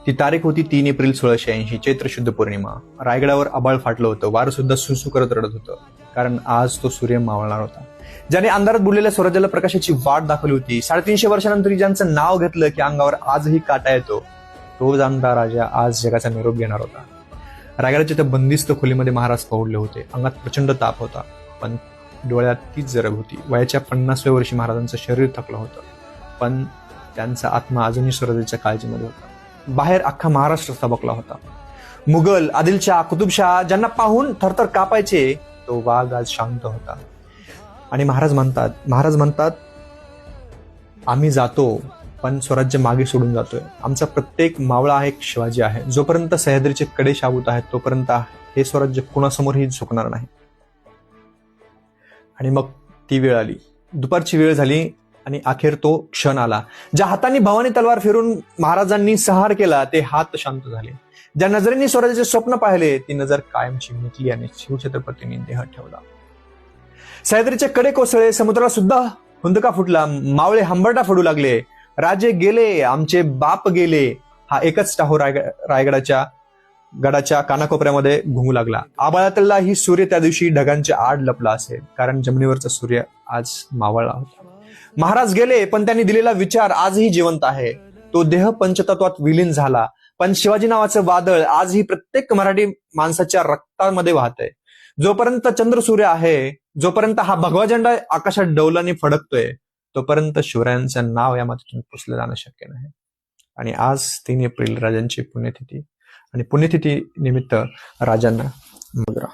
ती तारीख होती 3 एप्रिल 1680, चैत्र शुद्ध पौर्णिमा. रायगडावर आबाळ फाटलं होतं, वारं सुद्धा सुसू करत रडत होतं, कारण आज तो सूर्य मावळणार होता. ज्याने अंधारात बुडलेल्या स्वराज्याला प्रकाशाची वाट दाखवली होती. 350 वर्षानंतर ज्यांचं नाव घेतलं की अंगावर आजही काटा येतो, तो जाणता राजा आज जगाचा निरोप घेणार होता. रायगडाच्या त्या बंदिस्त खोलीमध्ये महाराज पहुडले होते. अंगात प्रचंड ताप होता, पण डोळ्यात तीच जरब होती. वयाच्या 50व्या वर्षी महाराजांचं शरीर थकलं होतं, पण त्यांचा आत्मा अजूनही स्वराज्याच्या काळजीमध्ये होता. बाहेर अख्खा महाराष्ट्र तबकला होता. मुघल, आदिलशाह, कुतुबशाह ज्यांना पाहून थरथर कापायचे, तो वाघ आज शांत होता. आणि महाराज म्हणतात आम्ही जातो, पण स्वराज्य मागे सोडून जातोय. आमचा प्रत्येक मावळा हा एक शिवाजी आहे. जोपर्यंत सह्याद्रीचे कडे शाबूत आहेत, तोपर्यंत हे स्वराज्य कुणासमोरही झुकणार नाही. आणि मग ती वेळ आली. दुपारची वेळ झाली आणि अखेर तो क्षण आला. ज्या हातांनी भवानी तलवार फिरून महाराजांनी संहार केला, ते हात शांत झाले. ज्या नजरेने स्वराज्याचे स्वप्न पाहिले, ती नजर कायमची मिटली आणि शिवछत्रपतींनी देह ठेवला. सह्याद्रीचे कडे कोसळले, समुद्राला सुद्धा हुंदका फुटला, मावळे हंबरटा फोडू लागले. राजे गेले, आमचे बाप गेले, हा एकच टाहो रायगडाच्या गडाच्या कानाकोपऱ्यामध्ये घुमू लागला. आबाळातला ही सूर्य त्या दिवशी ढगांच्या आड लपला असेल, कारण जमिनीवरचा सूर्य आज मावळला होता. महाराज गेले, पण त्यांनी दिलेला विचार आजही जिवंत आहे. तो देह पंचतत्वात विलीन झाला, पण शिवाजी नावाचं वादळ आजही प्रत्येक मराठी माणसाच्या रक्तामध्ये वाहतंय. जोपर्यंत चंद्र सूर्य आहे, जोपर्यंत हा भगवा झेंडा आकाशात डौलाने फडकतोय, तोपर्यंत शिवरायांचं नाव या मातीतून पुसलं जाणं शक्य नाही. आणि आज 3 एप्रिल राजांची पुण्यतिथी, आणि पुण्यतिथी निमित्त राजांना मुजरा.